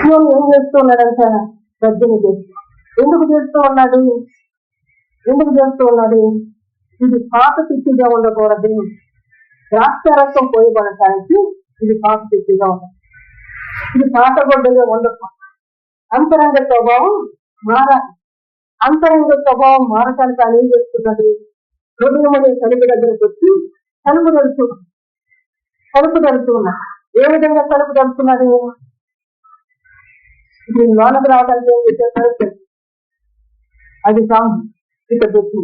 నేను ఏం చేస్తూ ఉన్నాడంట? గర్జన చేస్తూ. ఎందుకు చేస్తూ ఉన్నాడు? ఇది పాత తిట్టిగా ఉండకూడదు. ద్రాక్షారసం పోయబడటానికి ఇది పాత తిట్టిగా ఉండదు. ఇది పాత గొడ్డగా ఉండకూడదు. అంతరంగ స్వభావం మారాలి. అంతరంగ స్వభావం మారటానికి ఆయన ఏం చేస్తున్నాడు? హృదయం అనే తలుపు దగ్గరకు వచ్చి తలుపు తడుతున్నా. ఏ విధంగా తలుపు తడుతున్నాడు? ఇప్పుడు లోనకు రావడానికి ఏం చేశారు? అది సాంగ్ ఇక్కడ పెట్టి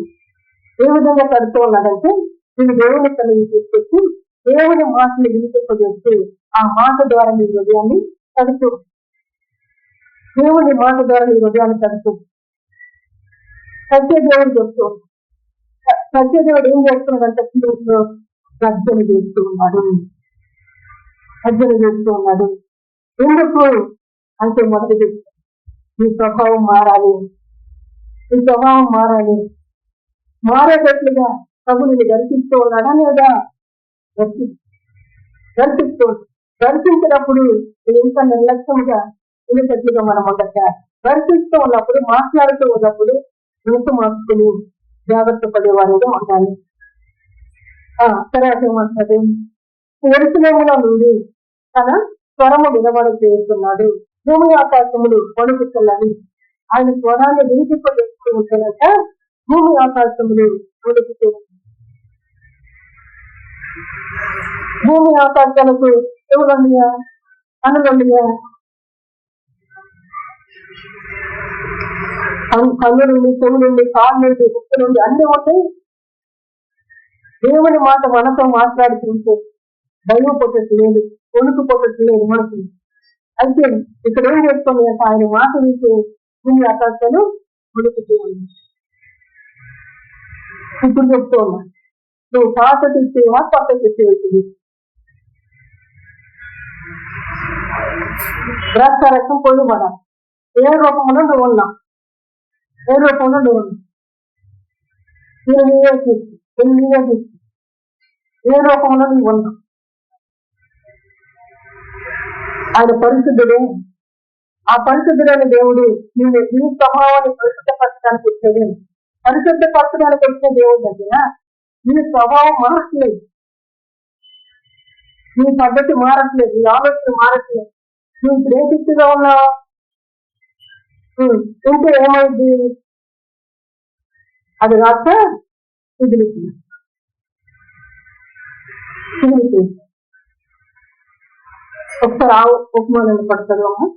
ఏ విధంగా తడుతూ ఉన్నాడంటే, నేను దేవుని తల్లిని తీసుకొచ్చి దేవుని మాటని వినిపింపజేస్తూ ఆ మాట ద్వారా నీ హృదయాన్ని తడుతూ, దేవుని మాట ద్వారా నీ హృదయాన్ని తడుతూ సత్యదేవుడు చెప్తూ, సత్యదేవుడు ఏం చేస్తున్నాడంటే గర్జన చేస్తూ ఉన్నాడు. ఎందుకు అంటే మొదటి నీ స్వభావం మారాలి. మారేటట్లుగా ప్రభు నిన్ను దర్శిస్తూ ఉన్నాడా లేదా? దర్శించినప్పుడు ఇంత నిర్లక్ష్యంగా ఉండేటట్లుగా మనం ఉండక, దర్శిస్తూ ఉన్నప్పుడు, మాట్లాడుతూ ఉన్నప్పుడు మనసు మార్చుకుని జాగ్రత్త పడేవారుగా ఉండాలి. తర్వాత ఏమంటాడు? ఎరుసలేములో నుండి తన స్వరము వినబడ చేస్తున్నాడు. భూమి ఆకాశములు వణుకుతున్నవి. ఆయన స్వరాన్ని వినిపింపజేస్తూ ఉంటున్నాక భూమి ఆకాశములు వణుకుతూ, భూమి ఆకాశాలకు ఎవరున్నాయా? అనులున్నాయా? కన్నులుండి, చెవులుండి, కాళ్ళుండి, ముక్కలుండి అన్ని ఉంటాయి. దేవుని మాట మనతో మాట్లాడుతుంటే భయం పొట్టట్టు లేదు, వణుకు పొట్టట్టు లేదు మనకు. అయితే ఇక్కడ ఏం చేస్తుంది అంటే ఆయన మాట వింటే భూమి ఆకాశాలు వణుకుతూ ఉంది. ఇప్పుడు చెప్తూ ఉన్నా, నువ్వు పాత తెచ్చేవా కొత్త తెచ్చేవి? ద్రాక్షారసం పోయబడ ఏ రూపంలో నువ్వు ఉన్నావు? ఏ రూపంలో నువ్వు ఉన్నావు? ఆయన పరిశుద్ధుడే. ఆ పరిశుద్ధుడైన దేవుడు నేను నీ స్వభావాన్ని పరిశుద్ధపరచడానికి వచ్చేది. పరిశుద్ధపరచడానికి వచ్చిన దేవుడి దగ్గర నీ స్వభావం మారట్లేదు, నీ పద్ధతి మారట్లేదు, నీ ఆలోచన మారట్లేదు. నువ్వు ప్రేమిస్తుగా ఉన్నావా? ఉంటే ఏమైంది? అది రాక కుదిరిస్తుంది. ఒకసారి ఆ ఉపమానాన్ని పడతారు అమ్మ.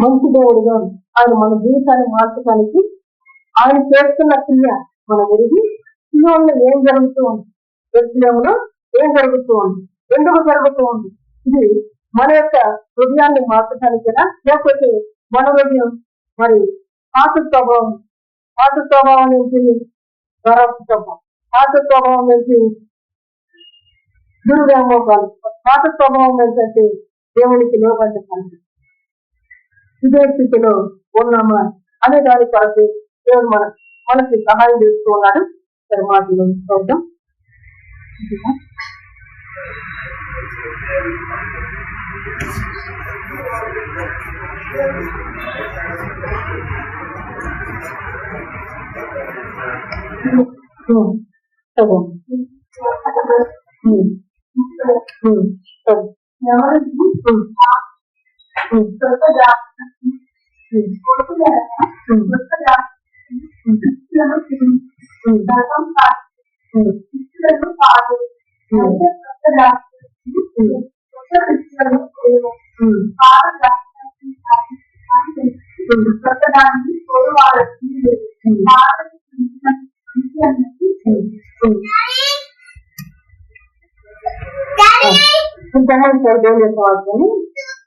మంచి దేవుడుగా ఆయన మన జీవితాన్ని మార్చడానికి ఆయన చేస్తున్న క్రియ మనం ఎరిగి క్రియలో ఏం జరుగుతూ ఉంది, వ్యక్తిలో ఏం జరుగుతూ ఉంది, ఎందుకు జరుగుతూ ఉంది, ఇది మన యొక్క హృదయాన్ని మార్చడానికేనా లేకపోతే మన హృదయం మరి పాత స్వభావం నుంచి పాత స్వభావం నుంచి దుర్వ్యామోహాలు, పాత స్వభావం ఏంటంటే దేవునికి లోపడ్డాలి, ఇదే స్థితిలో ఉన్నామా అనే దాని కొరకు దేవుడు మనకి సహాయం చేస్తూ ఉన్నాడు. సరే మాటలు చూద్దాం.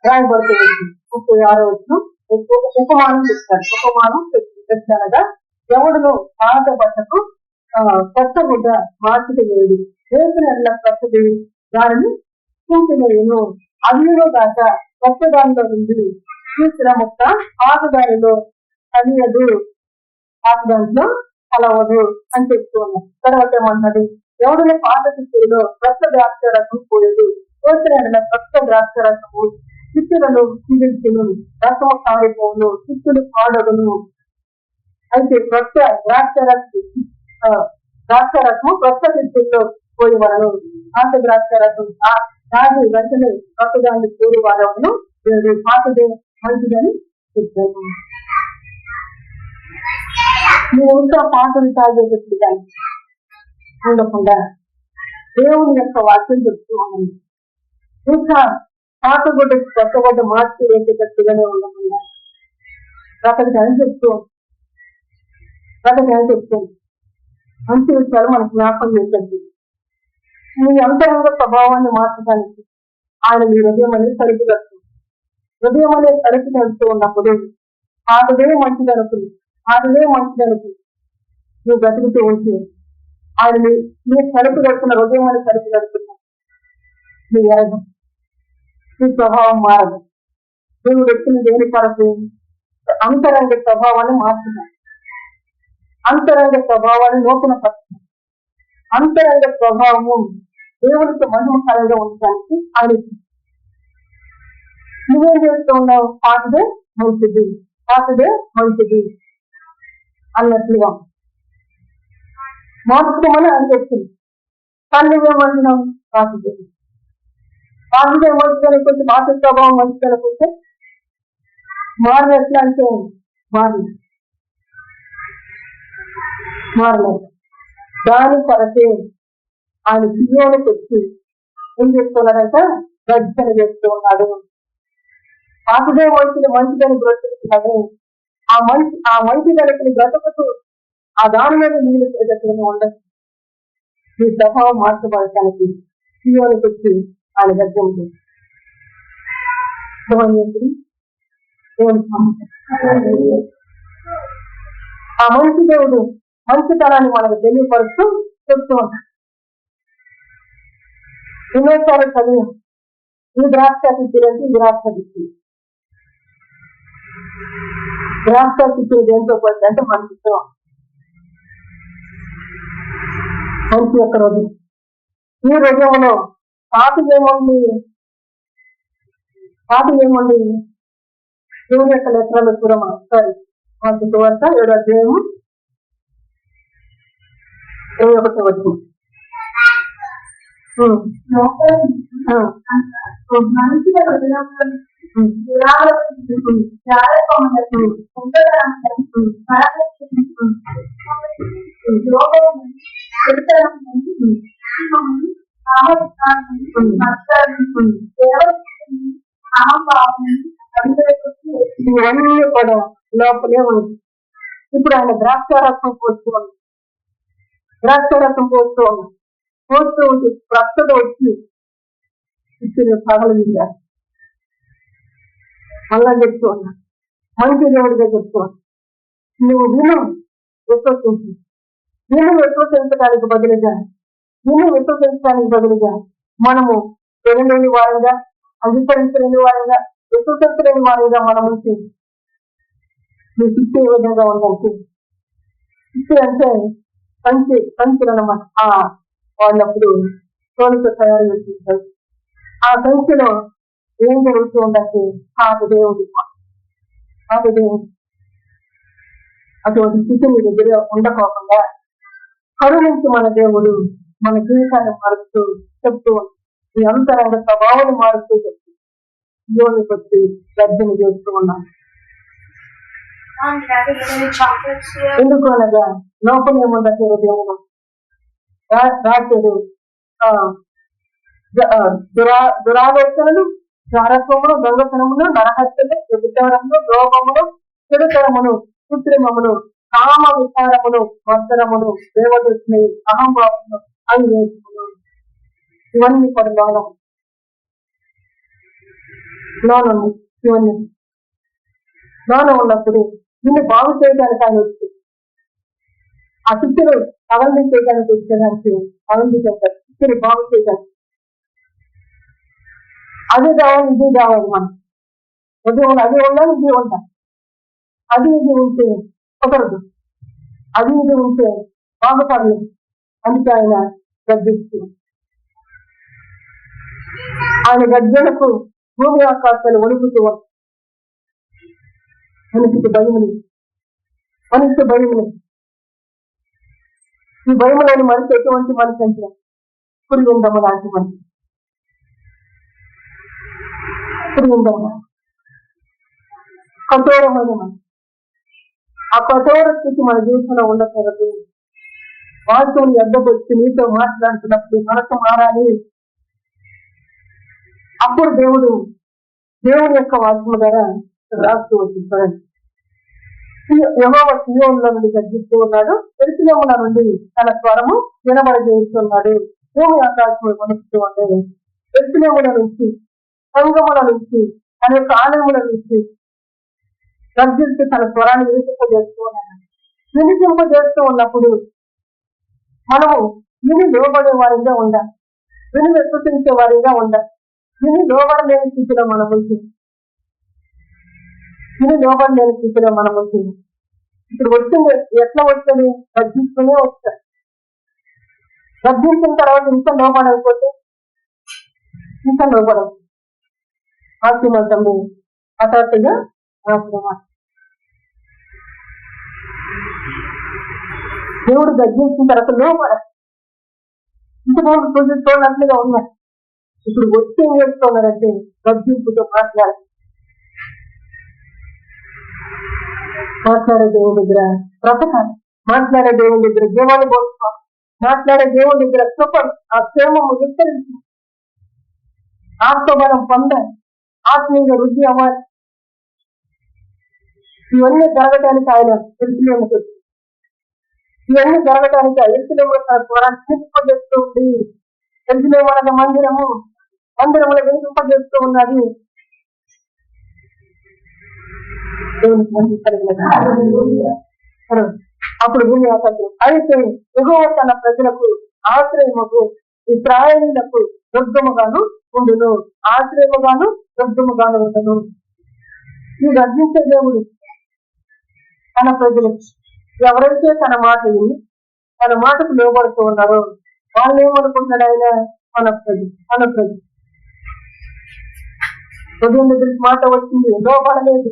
రాయబడుతుంది. 36వ వచనం ఉపమానం చెప్తారు. ఉపమానం చెప్తానగా ఎవడును పాత బట్టకు కొత్త గుడ్డ మార్చుట లేదు, వేసిన ఎడల కొత్తది దానిని చూపినను, అందులో దాక కొత్త దానిలో ఉంది చూసిన మొక్క పాత దానిలో కలియదు, పాత దాంట్లో కలవదు అని చెప్తూ ఉన్నాం. తర్వాత ఏమన్నది, ఎవరిని పాత చిత్తులో కొత్త ద్రాక్షరసం పోయేది, వేసిన ఎడల కొత్త ద్రాక్షరసము చిత్తులను చిగుర్చును, రసము కారిపోవును, చిత్తులు పాడగును. అయితే కొత్త ద్రాక్షరసము కొత్త చిత్తుల్లో పోయి వలను, పాత ద్రాక్షరసం రాజు వెంటనే కొత్త దాన్ని పోయి వాడవను, పాతదే మంచిదని చెప్పాను. నువ్వు ఇంకా పాటలు తాగేటప్పుడు కానీ ఉండకుండా దేవుని యొక్క వాక్యం చెప్తూ ఉన్నాను. ఇంకా పాత గుడ్డకి కొత్త గుడ్డ మార్చి వేసేటట్టుగానే ఉండకుండా రకరకాలు చెప్తాను. మంచి విషయాలు మనకు జ్ఞాపకం చేసేది. మీ అంతరంగ స్వభావాన్ని మార్చడానికి ఆయన మీ హృదయం అనేది తలుపు కడుతుంది. హృదయం అనేది తలుపు కడుతూ ఉన్నప్పుడు పాతదే మంచిదనుకుంది, నువ్వు బ్రతుకుతూ ఉంటే ఆయన నీ తలుపు కడుతున్న హృదయం అనేది తలుపు కడుతున్నా నీ ఎరగం, నీ స్వభావం మారదు. దేవుడు వచ్చిన దేని కొరకు అంతరంగ స్వభావాన్ని మార్చుతాడు, అంతరంగ స్వభావాన్ని నూతన పరుస్తుంది. అంతరంగ స్వభావము దేవునికి మహిమకరంగా ఉండడానికి ఆయన నువ్వేం చేస్తూ ఉన్నావు, పాతదే మంచిది అన్నట్లుగా మార్చుకోమని ఆయన చెప్తుంది. కానీ నువ్వేమంటున్నావు, పాతదే మంచిది అనుకుంటే, పాత స్వభావం మంచిది అనుకుంటే మారలు ఎట్లా అంటే మారలేదు. దాని కొరకే ఆయన సియోనుకు వచ్చి ఏం చేస్తున్నాడంట, గర్జన చేస్తూ ఉన్నాడు. పాతదే మంచిదని బ్రతుకుతున్నాడు. ఆ మంచి దానికి బ్రతుకుతూ ఆ దాని మీద నీళ్ళు పెద్దగా ఉండదు. ఈ స్వభావం మార్చబడటానికి సియోనుకు వచ్చి ఆయన గర్జన చేసి ఆ మంచి దేవుడు మంచితనాన్ని మనకు తెలియపరుస్తూ చెప్తూ ఉంటాడు. ఎన్నోసారి చదివాం, ఈ ద్రాక్ష తిత్తిరంటే ద్రాక్ష తిత్తిరి దేంతో పోతుంది అంటే మనసుతో. మంచి యొక్క రోజు ఈ హృదయంలో పాత ఏమండి దేవుని యొక్క లెక్కల చూడమా సారీ మనకి వరుస 7వ అధ్యాయము 21వ వచనం. ఇవన్నీ కూడా లోపలే ఉంది. ఇప్పుడు ఆయన ద్రాక్షారసం పోస్తూ ఉంటే ప్రస్తుత వచ్చి ఇచ్చిన పగలగింద అలా చెప్తూ ఉన్నా. మంచి దేవుడిగా చెప్తూ ఉన్నా. నువ్వు విశ్వసించడానికి బదులుగా మనము తెలియలేని వారంగా, అంగీకరించలేని వారంగా, విశ్వసించలేని వారంగా మనం మీకు ఇచ్చే విధంగా ఉందంటే ఇచ్చే అంటే సంచులు అన్నమాట. వాళ్ళప్పుడు తోలుతో తయారు చేస్తుంటారు. ఆ సంఖ్యలో ఏం జరుగుతూ ఉందంటే పాత దేవుడు అటువంటి స్థితి మీ దగ్గర ఉండకోకుండా కరుణించి మన దేవుడు మన జీవితాన్ని మారుస్తూ చెప్తూ ఈ అంతరంగ స్వభావాన్ని మారుతూ చెప్తూ దేవునికి వచ్చి గర్జన చేస్తూ ఉన్నాను. ఎందుకు అనగా లోపల ఏముందంటే దేవుడు రాసేడు దురాలోచనలు, చారత్వములు, దొంగతనములు, నరహత్యలు, వ్యభిచారములు, ద్రోహములు, చెడుతరములు, కృత్రిమములు, కామ విచారములు, వర్తనములు, దేవదృష్టి, అహంభావములు, అవివేకములు, ఇవన్నీ కూడా లోనుంది ఇవన్నీ. లోన ఉన్నప్పుడు నిన్ను బాగు చేయడానికి ఆయన వచ్చి ఆ శిక్షను అవన్నీ చేయడానికి వచ్చేదానికి అవన్నీ చేస్తారు. శిక్షను బాగు చేయడానికి అది కావాలి ఇది కావాలి. మనం ఉదయం అది ఉండాలి ఇది ఉండాలి. అది ఇది ఉంటే కుదరదు, అది ఇది ఉంటే బాగుపడలేదు. అందుకే ఆయన గర్జిస్తుంది. ఆయన గర్జనకు భూమి ఆకాశాలు వణుకుతూ ఉంటాయి. మనిషికి భయములు, మనిషి భయములు. ఈ భయములని మనిషి ఎటువంటి మనిషి అంటే పురిగిందమ్మ లాంటి మనిషి. పురిగిందమ్మ కఠోరమైన మనిషి. ఆ కఠోర స్థితి మన జీవితంలో ఉండకూడదు. వాటితో ఎద్దబొచ్చి నీతో మాట్లాడుతున్నప్పుడు మనసు మారాలి. అప్పుడు దేవుడు దేవుని యొక్క వాక్యం ద్వారా రాస్తూ వచ్చింది. యెహోవా సీయోనులో నుండి గర్జిస్తూ ఉన్నాడు, యెరూషలేముల నుండి తన స్వరము వినబడజేస్తున్నాడు. భూమి ఆకాశం వణుకుతూ ఉండే యెరూషలేముల నుంచి, సంగముల నుంచి, తన యొక్క ఆలయముల నుంచి గర్జిస్తూ తన స్వరాన్ని వినిపింపజేస్తూ ఉన్నాడు. వినిపింపజేస్తూ ఉన్నప్పుడు మనము విని లోబడే వారిగా ఉండాలి, విని విశ్వసించే వారిగా ఉండాలి. విని లోబడలేని స్థితిలో మనం వచ్చింది, విని లోబడలేని స్థితిలో మనం వచ్చింది. ఇప్పుడు వచ్చింది ఎట్లా వస్తుంది? గర్జిస్తూనే వస్తుంది. గర్జించిన తర్వాత ఇంకా లోబడకపోతే ఇంకా లోబడవు. ఆశీర్వాదండి హఠాత్తుగా ఆశ్రమ దేవుడు గర్జించిన తర్వాత లోపడ ఇంతకుముందు చూసినట్లుగా ఉన్నారు. ఇప్పుడు వచ్చి ఏం చేస్తున్నారంటే గర్జింపుతో మాట్లాడే దేవుడి దగ్గర బ్రతకాలి, మాట్లాడే దేవుడి దగ్గర జీవాలు పోసుకోవాలి, మాట్లాడే దేవుడి దగ్గర కృప ఆ క్షేమము విస్తరించి ఆత్మబలం పొందాలి, ఆత్మీయంగా వృద్ధి అవ్వాలి. ఇవన్నీ జరగటానికి ఆయన యెరూషలేముకు వచ్చి, ఇవన్నీ జరగటానికి యెరూషలేములో తన స్వరాన్ని వినిపింపజేస్తూ ఉంది. యెరూషలేము అనగా మందిరము, మందిరములో వినిపింపజేస్తూ ఉన్నది. అప్పుడు భూమి ఆకాశం అయితే యెహోవా తన ప్రజలకు ఆశ్రయముకు ఇశ్రాయేలీయులకు దుర్గముగాను ఉండును, ఆశ్రయముగాను దుర్గముగాను ఉండును. ఈ గర్జించే దేవుడు తన ప్రజలకు ఎవరైతే తన మాట విని తన మాటకు లోబడుతూ ఉన్నారో వాళ్ళు ఏమనుకుంటున్నాడు? ఆయన మన ప్రజలు, మన ప్రజలు. ఉదయం దగ్గరికి మాట వచ్చింది, లోబడలేదు.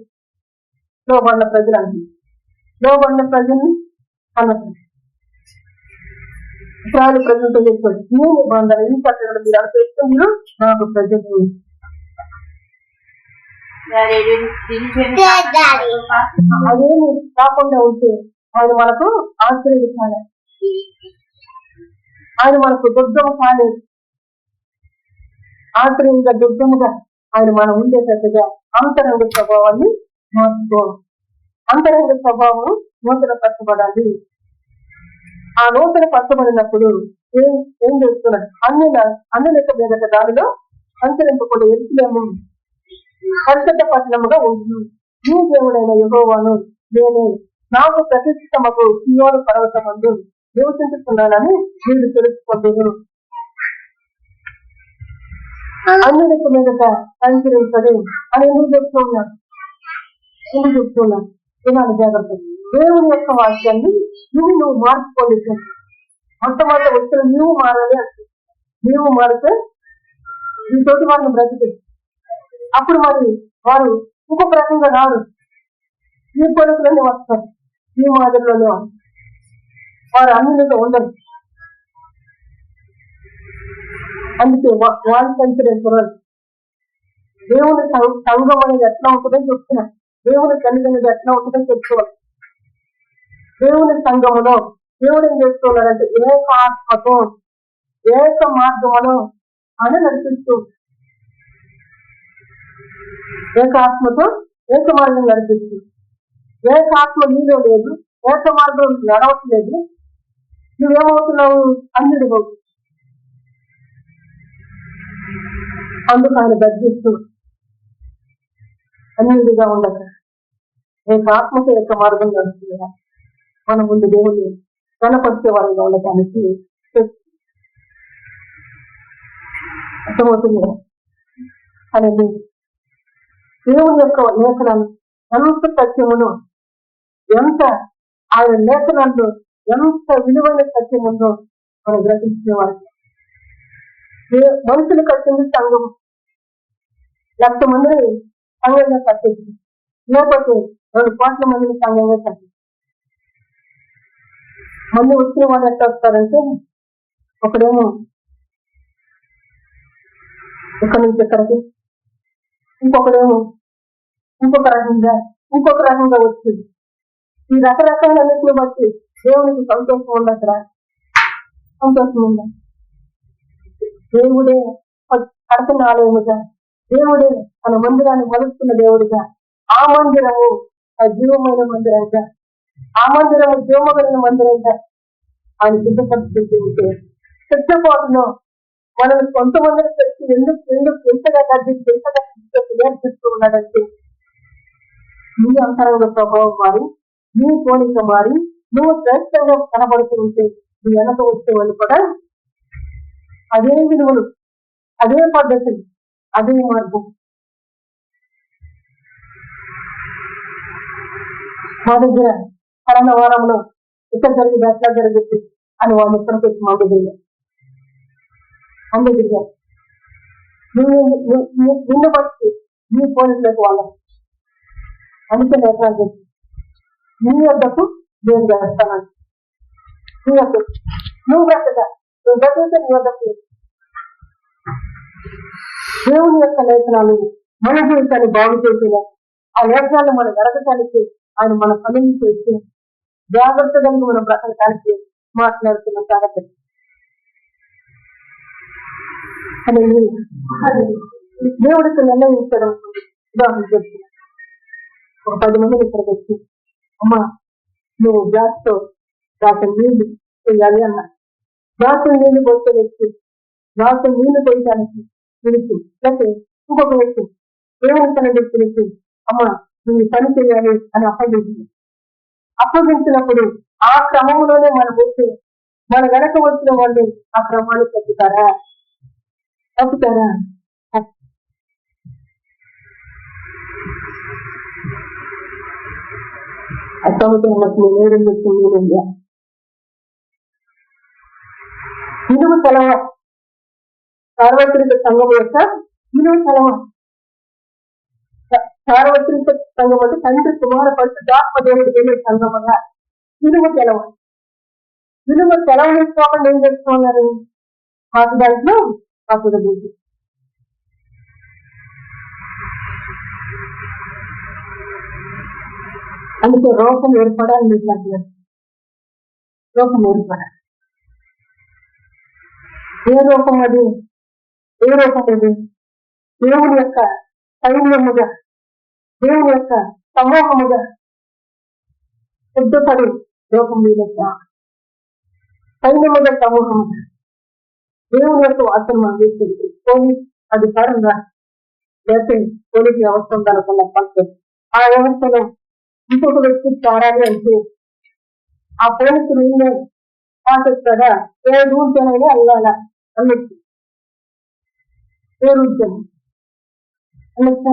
లోబడిన ప్రజలు అంటుంది, లోబడిన ప్రజల్ని అన్నది ఇస్రాయేలు ప్రజలతో చెప్పాడు, ఈ నిబంధన ఈ పట్టణంలో మీరు అనుసరిస్తే మీరు నాకు ప్రజలు. అదేమి కాకుండా ఉంటే ఆయన మనకు ఆశ్చర్యం కాలేదు, ఆయన మనకు దుర్గము కాలేదు. ఆశ్చర్యంగా దుర్గముగా ఆయన మనం ఉండేటట్టుగా అంతరంగ స్వభావాన్ని మార్చుకోవాలి. అంతరంగ స్వభావం నూతన పరచబడాలి. ఆ నూతన పరచబడినప్పుడు ఏం చేస్తున్నాడు? అన్ని లెక్క మీదట దానిలో సంచరింపకుండా యెరూషలేము పరిశుద్ధ పట్టణముగా ఉంది. ఈ దేవుడైన యెహోవాను నేను నాకు ప్రతిష్ఠితమకు సీయోను పర్వతమందు నివసించుతున్నానని మీరు తెలుసుకుంటున్నారు. అన్ని లెక్క మీదట సంచరించడు అని ఎందుకు చెప్తున్నాను? ఇలాంటి జాగ్రత్త. దేవుని యొక్క వాక్యాన్ని నువ్వు మార్చుకోలేదు. మొట్టమొదటి వచ్చిన నీవు మారాలి అంటే, నీవు మారితే ఈ తోటి వారిని బ్రతికి అప్పుడు మరి వారు ఇంకొక రకంగా రారు. ఈ కొడుకులన్నీ వస్తారు, ఈ మాదిరిలోనే వారు అన్నిటితో ఉండరు. అందుకే వాళ్ళు సంచరించారు. దేవుని సంఘం అనేది ఎట్లా ఉంటుందో చెప్తున్నా, దేవుని సన్నిధి ఎట్లా ఉంటుందో చెప్పుకోవాలి. దేవుని సంఘములో దేవుడు ఏం చేస్తున్నాడంటే ఏక ఆత్మతో ఏక మార్గములో అని నడిపిస్తూ, ఏక ఆత్మతో ఏక మార్గం నడిపిస్తూ, ఏక ఆత్మ నీలో లేదు, ఏక మార్గం నడవట్లేదు, నువ్వేమవుతున్నావు? అన్నిటి పోవు. అందుకు ఆయన గర్జిస్తూ అన్నిటిగా ఉండక రేపు ఆత్మక యొక్క మార్గం నడుస్తుందా మన ముందు దేవుని కనపరిచే వారిగా ఉండటానికి అర్థమవుతుంది అనేది దేవుని యొక్క లేఖనాలు ఎంత సత్యమును ఎంత ఆయన లేఖనాల్లో ఎంత విలువైన సత్యం ఉందో మనం గ్రహించిన వారికి మనుషులు కట్టింది సంఘం 1,00,000 మందిని సంఘంగా కట్టింది లేకపోతే 2 కోట్ల మందిని సంఘంగా కట్టింది. మళ్ళీ వచ్చిన వాళ్ళు ఎట్లా వస్తారంటే ఒకడేమో ఇక్కడి నుంచి ఇక్కడికి ఇంకొకడేమో ఇంకొక రకంగా వచ్చింది. ఈ రకరకాలన్నింటిని బట్టి దేవునికి సంతోషం ఉండదురా, సంతోషం ఉందా? దేవుడే కడుతున్న ఆలయముగా, దేవుడే తన మందిరాన్ని మలుస్తున్న దేవుడిగా, ఆ మందిరము ఆ జీవమైన మందిరంగా, ఆ మందిరము జీవమైన మందిరంగా ఆయన సిద్ధపరిస్థితి ఉంటే సిద్ధపాటులో మనల్ని కొంతమందిని పెట్టి ఎందుకు ఎంతగా గర్జించి ఎంతగా నేర్పిస్తూ ఉన్నాడంటే నీ అంతరంగ స్వభావం మారి, నీ పోలిక మారి, నువ్వు శ్రేష్టంగా కనబడుతూ ఉంటే నీ వెనక వచ్చే వాళ్ళు కూడా అదే విలువలు, అదే పద్ధతులు, అదే మార్గం. మా దగ్గర కరోనా వారంలో ఇక్కడ జరిగింది అట్లా జరిగింది అని వాళ్ళు ఇక్కడికి వచ్చి మా దగ్గర అందరిగా నిన్ను బట్టి నీ పోలీసులకు వాళ్ళ అందుకే లేఖనాలు చెప్పి నీ వద్దకు నేను చేస్తాను. నీ వద్ద నువ్వు బ్రతగా నువ్వు బ్రతికితే నీ వద్దకు దేవుని యొక్క లేఖనాలు మన జీవితాన్ని బాగు చేసేలా ఆ లేఖనాలు మనం జరగటానికి ఆయన మన పనులు చేసి జాగ్రత్తగా మనం బ్రతకడానికి మాట్లాడుతున్న జాగ్రత్త దేవుడికి నిర్ణయించడం. ఉదాహరణ చెప్తున్నా, ఒక 10 మందిని ఇక్కడికి వచ్చి అమ్మా నువ్వు గ్లాస్తో గ్లాసు నీళ్లు చేయాలి అన్నా. గ్లాసు నీళ్లు పోతే వ్యక్తి గ్లాసు నీళ్లు పోయడానికి పిలిచి లేకపోతే ఇంకొక వ్యక్తి దేవుని తనకి పిలిచి అమ్మా నువ్వు పని చేయాలి అని అప్పగించినప్పుడు ఆ క్రమంలోనే మనం వచ్చి మన వెనక వచ్చిన వాళ్ళు ఆ క్రమాన్ని తప్పుతారా? ఇనుము సెలవ సార్వత్రిక సంఘం యొక్క ఇనుము సెలవ. సార్వత్రిక సంఘం అంటే తండ్రి కుమార పరిశుద్ధాత్మ దేవుడు వెళ్ళే సంఘం వల్ల ఇనుము సెలవ. ఇనుము సెలవు తీసుకోకుండా ఏం చేస్తున్నారు? మాకు దాంట్లో మాకు అందుకే రోగం ఏర్పడాలి. మీకు అంటున్నారు రోగం ఏర్పడాలి. ఏ రూపం అది? ఏ రూపం అది? దేవుని యొక్క సైన్యముగా, దేవుని యొక్క సమూహముగా సిద్ధపడి రూపం మీద సైన్యముగా సమూహముగా దేవుని యొక్క వాసన మనం తీసుకుంటుంది. పోలీస్ అధికారంగా లేకపోతే పోలీసు వ్యవస్థ ఉందనుకున్న కాన్సెప్ట్. ఆ వ్యవస్థలో ఇంకొక వ్యక్తి చేరాలి అంటే ఆ పోలీసు రూల్ కాన్సెప్ట్ కదా, ఏ రూల్స్ అనేది అల్లాలా అన్నట్టు. ఏ రూల్స్ అన్నట్టు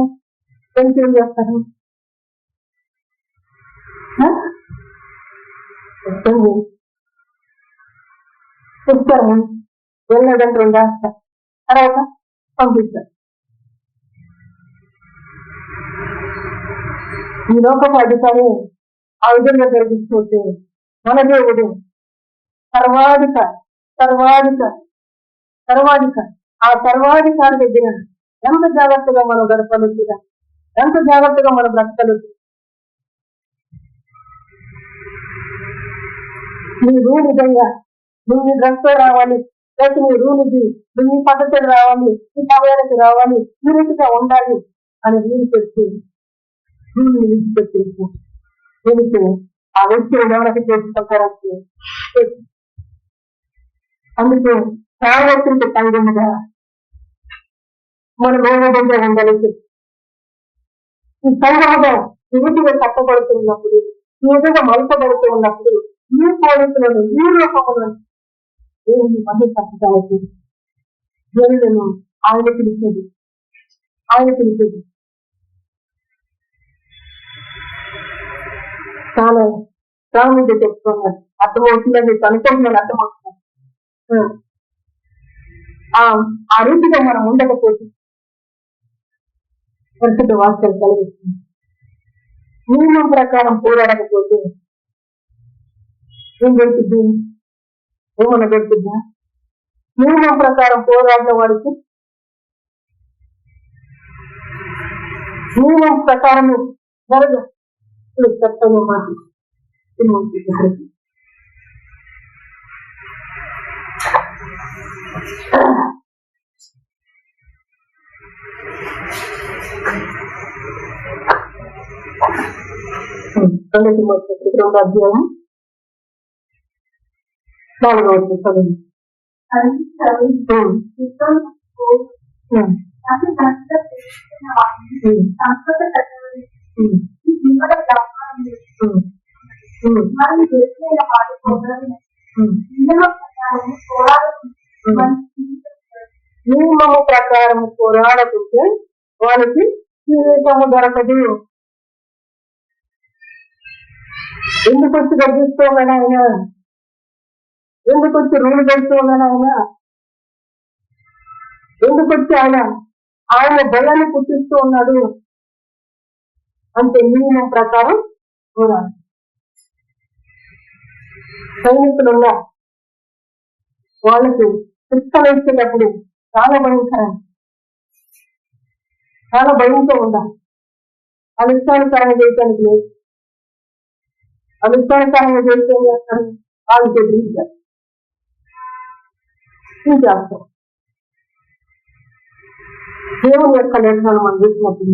ఏం చేస్తారు? చెప్తారు వెళ్ళదంటే రాస్తారు, తర్వాత పంపిస్తారు. ఈ లోకపు అధికారి ఆ విధంగా జరిగిపోతే మన దేవుడు సర్వాధిక ఆ సర్వాధికారి దగ్గర ఎంత జాగ్రత్తగా మనం గడపలుగా, ఎంత జాగ్రత్తగా మనం బ్రతకలు. నీ రూల్ నిజంగా నువ్వు నీ డ్రెస్తో రావాలి, లేకపోతే నీ రూల్ ఇది, నువ్వు ఈ పద్ధతిలో రావాలి, ఈ సమయానికి రావాలి, ఈ రీతిగా ఉండాలి అని రూల్ పెట్టి విడిచిపెట్టేసి దీనికి ఆ వ్యక్తిని ఎవరికి చేసుకుంటారంటే అందుకే సార్వత్రిక సంఘముగా మనం ఏ విధంగా ఉండాలి? ఈ సమాజం ఈ విధంగా కట్టబడుతున్నప్పుడు, ఈ విధంగా మలపబడుతూ ఉన్నప్పుడు ఈ పోలికలను ఈ రూపములను దేవుని మహిమపరచడానికి జనులను ఆయన పిలిచేది. చాలా ప్రాముఖ్యత చెప్తున్నారు. అర్థమవుతుందని మీకు అనుకుంటున్నాను, అర్థమవుతున్నారు. ఆ రీతిగా మనం ఉండకపోతే పరిశుద్ధ వాక్యాలు కలిగిస్తుంది. నియమం ప్రకారం పోరాడకపోతే ఏం దొరుకుద్ది? ఏమన్నా దొరుకుద్దా? నియమం ప్రకారం పోరాడిన వాడికి నియమం ప్రకారం జరగదు చెప్పని మాట. రెండో అధ్యాయం 4వ వచనం. నియమము ప్రకారం పోరాడకుంటే వాళ్ళకి జీవితము దొరకదు. ఎందుకు వచ్చి గర్జిస్తూ ఉన్నాడు ఆయన? ఎందుకు వచ్చి రూలు పెడుతూ ఉన్నాడు ఆయన? ఎందుకు వచ్చి ఆయన భయాన్ని పుట్టిస్తూ ఉన్నాడు అంటే నియమం ప్రకారం పోరాడు. సైనికులు ఉన్నారు, వాళ్ళకి శిక్షణ ఇచ్చేటప్పుడు చాలా భయంతో ఉండాలి. అనుష్ఠానకరంగా చేయటానికి లేదు. అనుష్ఠానకరంగా చేస్తే చేస్తారు, వాళ్ళు చేస్తారు. దేవుని యొక్క లక్షణాలు మనం చూసినప్పుడు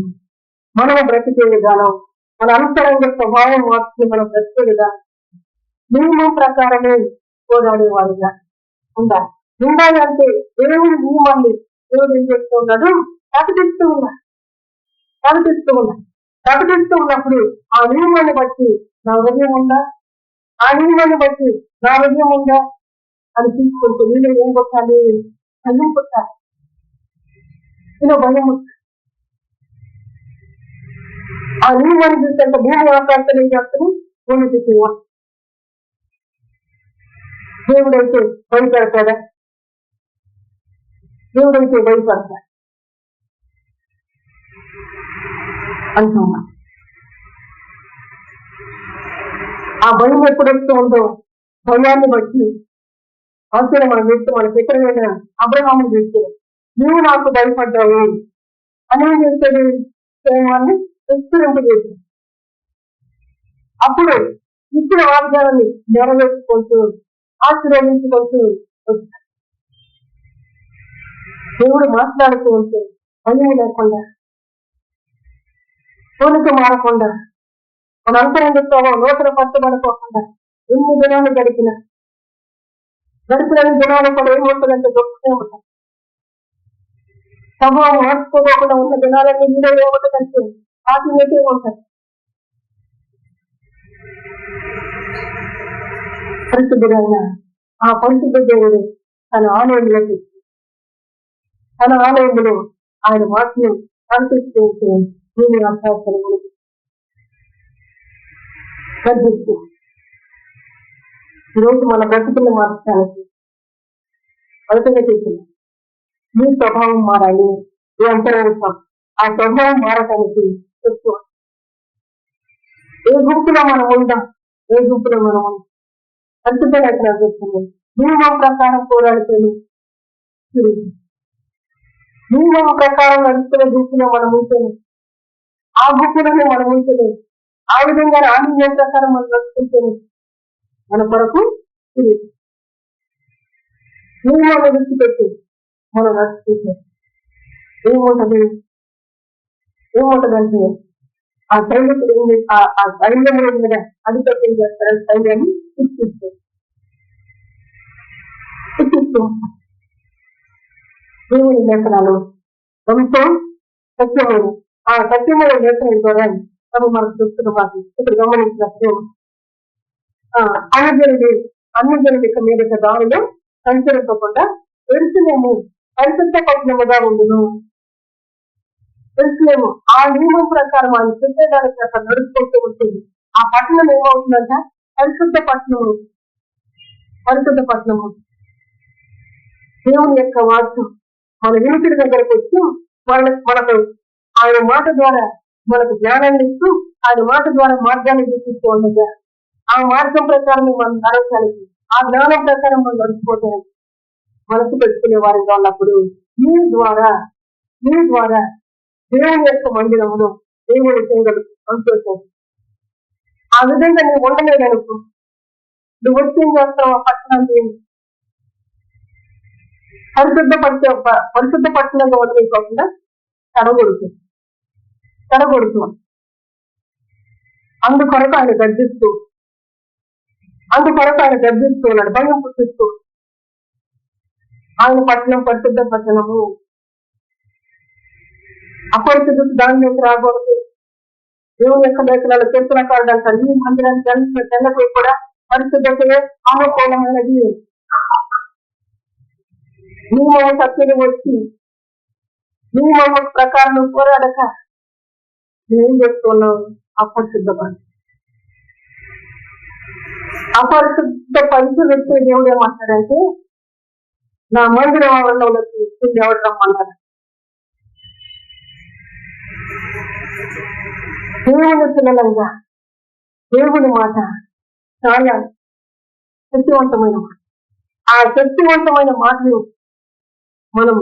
మనం బ్రతికే విధానం, మన అనుసరంగా స్వభావం మార్చుకుని మనం బ్రతికే విధానం నియమం ప్రకారమే పోరాడేవాడుగా ఉండాలి. అంటే దేవుడి నియమాన్ని దేవుడు ఏం చేస్తూ ఉన్నాడు? ప్రకటిస్తూ ఉన్నప్పుడు ఆ నియమాన్ని బట్టి నా హృదయం ఉందా, ఆ నియమాన్ని బట్టి నా హృదయం ఉందా అని తీసుకుంటే నేను ఏం కొట్టాలి? భయం కొట్టాలి. ఇలా భయం ఆ నియమాన్ని చూస్తే భూమి ఆకాశం ఏం చేస్తాను? భూమికి దేవుడైతే భయపడతాడా? దేవుడైతే భయపడతాడు అంటున్నా. ఆ భయం ఎప్పుడు వస్తూ ఉందో భయాన్ని బట్టి అవసరం మనం చూస్తే మన పితరులైన అబ్రహామును చూస్తే నువ్వు నాకు భయపడ్డావు అని చేస్తాడు, ప్రేమాన్ని విస్తరింపజేస్తాడు. అప్పుడు ఇచ్చిన వాగ్దానాన్ని నెరవేర్చుకుంటూ ఆశీర్వదించుకుంటూ వచ్చాడు. దేవుడు మాట్లాడుతూ ఉంటే భయం లేకుండా, తోలిక మారకుండా, మన అంతరంగ నూతన పట్టబడుకోకుండా ఎన్ని దినాలు గడిపిన దినాలు కూడా ఏమవుతుందంటే గొప్పనే ఉంటాయి. స్వభావం మార్చుకోకుండా ఉన్న దినాలన్నీ మీలో ఏముంటుందంటే ఆత్మీయతే ఉంటాయి. పరిశుద్ధుడైన ఆ పరిశుద్ధ దేవుడు తన ఆలయంలో ఆయన వాక్యం కనిపిస్తూ ఉంటే నేను అభ్యాసాలు గర్భిస్తూ ఈరోజు మన బ్రతుకులు మార్చడానికి మొదటగా చేసింది మీ స్వభావం మారాలి. ఈ అంతర్గతం ఆ స్వభావం మారటానికి ఎక్కువ ఏ గుంపులో మనం ఉందాం, పరిశుద్ధ రచన చేస్తుంది. నియమం ప్రకారం పోరాడుతుంది. నియమం ప్రకారం నడుస్తున్న గుంపులో మనం ఉంటేనే, ఆ గుంపులోనే మనం ఉంటేనే, ఆ విధంగా ఆ నియమం ప్రకారం మనం నడుచుకుంటేనే మన కొరకు నియమాన్ని విడిచిపెట్టి మనం నడుచుకుంటే ఏముంటదంటే ఆ సైనికుడు ఆ సైన్యంలో మీద అధిపత్యం చేస్తారు. సైన్యాన్ని శిక్షిస్తూ దేవుని లేఖనాలు ఎంతో సత్యమైన ఆ సత్యమైన నేత్రం ద్వారా తను మనకు చూస్తున్న మాకు ఇప్పుడు గమనించినప్పుడు అన్ని జనుడి మీదట దారిలో సంచరింపకుండా ఎరుసలేము పరిశుద్ధ పట్టణముగా ఉండును. ఎరుసలేము ఆ నియమం ప్రకారం ఆయన చెప్పేదానికి అక్కడ నడుచుకుంటూ ఉంటుంది. ఆ పట్టణం ఏమవుతుందంట? పరిశుద్ధ పట్టణము. పరిశుద్ధ పట్టణము దేవుని యొక్క వాక్యం మన వినికిడి దగ్గరకు వచ్చి మనకు ఆయన మాట ద్వారా మనకు జ్ఞానాన్ని ఇస్తూ ఆయన మాట ద్వారా మార్గాన్ని చూపిస్తూ ఉండగా ఆ మార్గం ప్రకారం మనం నడవడానికి, ఆ జ్ఞానం ప్రకారం మనం నడుచుకోవడానికి మనసు పెట్టుకునే వారిగా ఉన్నప్పుడు మీ ద్వారా దేవుని యొక్క మందిరమును దేవుని చేయగలరు సంతోషం. ఆ విధంగా నువ్వు ఉండలేదనుకో, నువ్వు వచ్చేం చేస్తావు? ఆ పట్టణాన్ని పరిశుద్ధ పట్టణంగా వదిలేకోకుండా తడగొడుతూ అందుకొరకు ఆయన గర్జిస్తూ ఉన్నాడు, భయం పుట్టిస్తూ. ఆయన పట్టణం పరిశుద్ధ పట్టణము, అపరిశుద్ధ దానిలోకి రాకూడదు. దేవుని యొక్క లేఖనాలు కీర్తన కారుడు అంటారు, ఈ మందిరానికి వెళ్ళినప్పుడు కూడా పరిశుద్ధతయే అనుకూలమైనది. నియమ సత్యులు వచ్చి నియమ ప్రకారం పోరాడక ఏం చేస్తున్నావు? అపరిశుద్ధ పరిశుద్ధ దేవుడు ఏమంటాడంటే, నా మందిరం ఆవరణలోకి ఎవరు రమ్మన్నారు? దేవుని పిల్లలంగా దేవుని మాట చాలా శక్తివంతమైన మాట. ఆ శక్తివంతమైన మాటలు మనం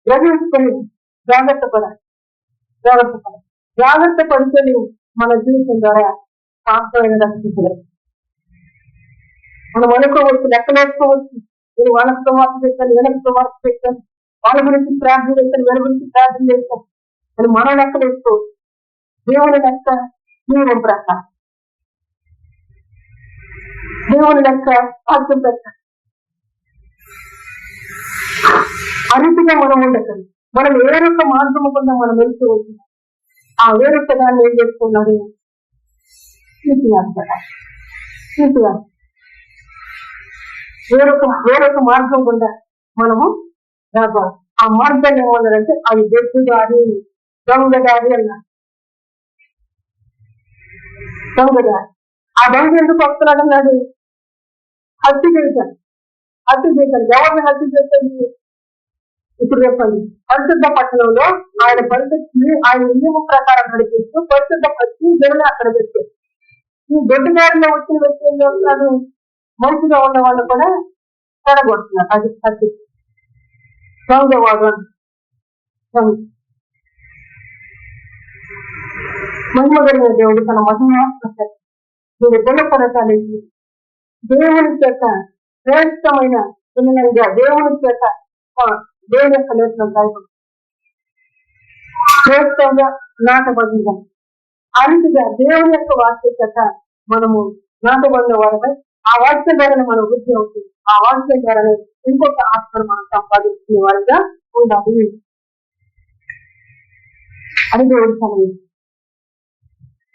గ్రహించుకొని జాగ్రత్త పడితే మన జీవితం ద్వారా శాస్త్రమైన రక్షించలేదు. మనం అనుకోవచ్చు, లెక్కలేసుకోవచ్చు, నేను వాళ్ళకి సువార్త చేస్తాను, వీళ్ళకి సువార్త చేస్తాను, వాళ్ళ గురించి ప్రార్థన చేస్తాను, వీళ్ళ గురించి ప్రార్థన చేస్తాను అని మనం లెక్కలేసుకోవచ్చు. దేవుని లెక్క జీవనం ప్రకారం, దేవుని లెక్క వాక్యం ప్రకారం అరితిగా మనం ఉండకండి. మనం వేరొక మార్గము కింద మనం వెళ్తూ వచ్చినాం. ఆ వేరొక దాన్ని ఏం చేస్తున్నాడు? వేరొక మార్గం గుండా మనము రావాలి. ఆ మార్గాన్ని ఏమన్నారంటే అది దొడ్డుదారి, దొంగదారి అన్నారు. దొంగదారి. ఆ దొంగ ఎందుకు వస్తున్నాడు అన్నాడు? హత్య చేశాను. ఎవరిని హత్య చేస్తుంది? ఇప్పుడు చెప్పండి. పరిశుద్ధ పట్టణంలో ఆయన పరిస్థితిని ఆయన నియమం ప్రకారం నడిపిస్తూ పరిశుద్ధ పచ్చి దేవుని అక్కడ పెట్టారు. ఈ దొడ్డిదారిలో వచ్చిన వ్యక్తి ఏం చేస్తున్నాడు? మంచిగా ఉన్న వాళ్ళు కూడా చెడగొడుతున్నారు. అది హత్య. దొంగవాడు మహిమగలిగిన దేవుడు తన మహిమ మీరు గుణపరచాలి. దేవుని చేత శ్రేష్టమైన పిల్లలుగా దేవుని చేత దేవుని యొక్క నేర్చుకుంటారు. శ్రేష్టంగా నాటబడిగా అరిటిగా దేవుని యొక్క వాక్య చేత మనము నాటబడిన వారమై ఆ వాక్యం ద్వారా మనం వృద్ధి అవుతుంది. ఆ వాక్యం ద్వారానే ఇంకొక ఆత్మను మనం సంపాదించుకునే వారిగా ఉండాలి అని దేవుడు సమయం.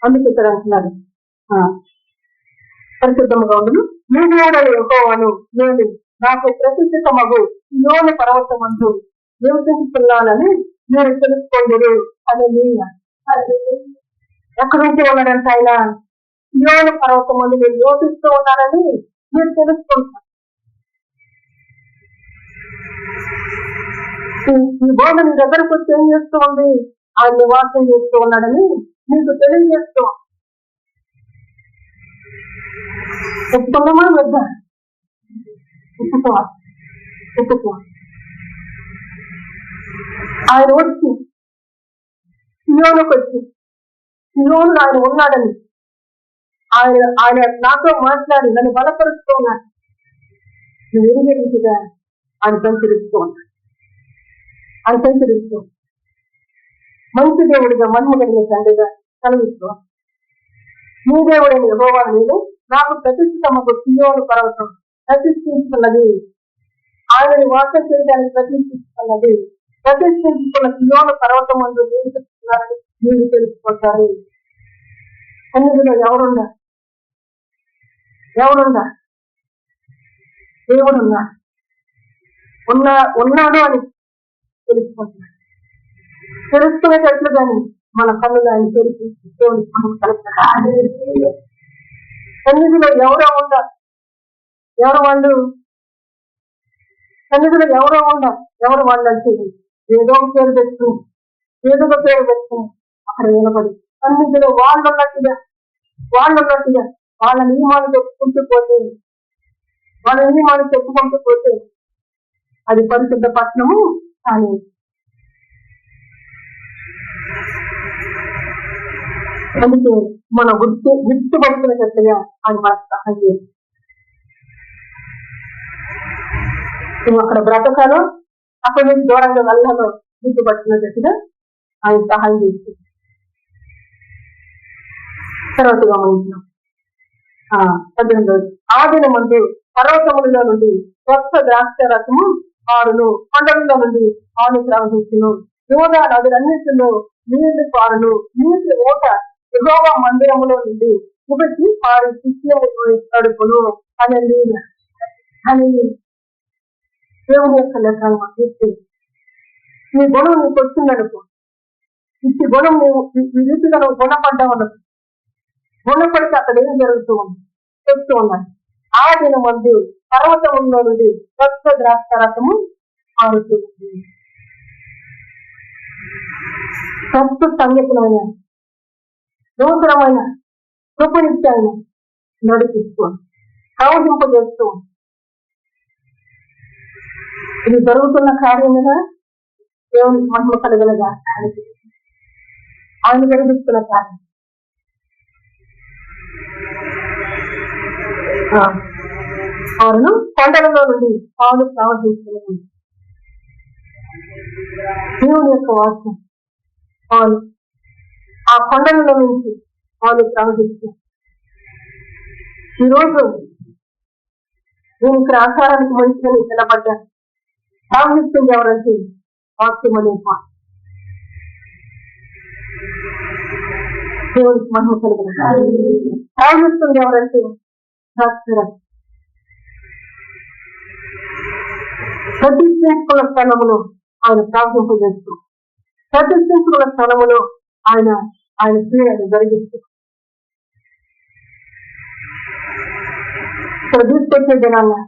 అందుకు ఇక్కడ అంటున్నాడు, పరిశుద్ధముగా ఉండను మీ దేవుడు యెహోవాను నేను నాకు ప్రతిష్ఠితమగు సియోను పర్వతమందు నివసిస్తున్నానని మీరు తెలుసుకోండి అని ఎక్కడి నుంచి ఉన్నాడంటే ఆయన సియోను పర్వతమందు నేను నివసిస్తూ ఉన్నానని మీరు తెలుసుకుంటారు. ఈ బోధ నీ దగ్గరకు వచ్చి ఏం చేస్తూ ఉంది? ఆయన నివాసం చేస్తూ ఉన్నాడని మీకు తెలియజేస్తూ చెప్తున్నామా వద్దా? ఆయన వచ్చి సియోనుకు వచ్చి సియోను ఆయన ఉన్నాడని ఆయన నాతో మాట్లాడి నన్ను బలపరుస్తూ ఉన్నాడు. నువ్వు ఎరిగే రీతిగా ఆయన సంచరిస్తూ ఉన్నాడు. ఆయన సంచరిస్తూ మంచి దేవుడిగా మహిమగలిగిన తండ్రిగా కలుగుతూ నీ దేవుడైన యెహోవా నేను నాకు ప్రతిష్ఠితమగు సియోను పర్వతం ప్రతిష్ఠించుకున్నది, ఆయనని వాసన చేయడానికి ప్రతిష్ఠించుకున్నది ప్రతిష్ఠించుకున్న సియోను పర్వతం అందు నివసిస్తున్నారని మీరు తెలుసుకుంటారు. సన్నిధిలో ఎవరున్నా దేవుడున్నా ఉన్నాడు అని తెలుసుకుంటున్నాడు. తెలుసుకునేటట్లు కానీ మన కన్నులు ఆయన తెరిచి దేవుని మనం కలుపుతారు. సన్నిధిలో ఎవరో ఉండాలి, సన్నిధిలో ఎవరో ఉండాలి. ఎవరు వాళ్ళు అంటే ఏదో పేరు పెట్టుకుని అక్కడ నిలబడి సన్నిధిలో వాళ్ళు ఉన్నట్టుగా వాళ్ళ నియమాలు చెప్పుకుంటూ పోతే అది పరిశుద్ధ పట్టణము కానీ అందుకే మన గుర్తుపడుతున్నట్టుగా ఆయన మనకు సహాయం చేయాలి. నువ్వు అక్కడ బ్రతకాలో అక్కడ నుంచి దూరంగా వెళ్ళాలో గుర్తుపడుతున్నట్టుగా ఆయన సహాయం చేస్తుంది. తర్వాత గమనించాం 18 ఆ దినమందు పర్వతములలో నుండి స్వచ్ఛ ద్రాక్ష రసము పారును, కొండలలో నుండి పాలు ప్రవహించును, యోదా నదులన్నింటిలో నీళ్లు పారును, నీటి ఓట యెహోవా మందిరములో నుండి ఉబకి పారి శిష్యము తడుపును అని దేవుని యొక్క లెక్కలు మాకు నీ గుణం నీకు వచ్చిందనుకో, ఇచ్చి గుణం నువ్వు ఈ రీతిగా నువ్వు గుణపడ్డావనుకో, గుణపడితే అక్కడ ఏం జరుగుతూ ఉంది చెప్తూ ఉన్నాను. ఆ దినం మంది పర్వతములో నుండి స్వచ్ఛ ద్రాక్ష రసము ఆరుతుంది. స్వచ్ఛ సంగతులైన నూతనమైన కృపనిత్యాన్ని నడిపిస్తూ ప్రవహింపజేస్తూ ఇది జరుగుతున్న కార్యముగా దేవునికి మహిమ కలగలగా ఆయన జరిగిస్తున్న కార్యం. అవును, కొండలలో నుండి పాలు ప్రవహిస్తున్నది దేవుని యొక్క వాక్యం. పాలు ఆ కొండలలో నుంచి పాలు ప్రవహిస్తూ ఈరోజు నేను ఇక్కడ ఆకారానికి మంచిదని నిలబడ్డాను. ప్రవహిస్తుంది ఎవరంటే వాక్యం అనే పాట. దేవునికి మహిమ కలిగిన ప్రవహిస్తుంది ఎవరంటే ప్రతిష్ఠించుకున్న స్థలములో ఆయన ప్రవహింపజేస్తూ, ప్రతిష్ఠించుకున్న స్థలములో ఆయన క్రియను జరిగిస్తూ ఇక్కడ తీసుకొచ్చే జనాన్ని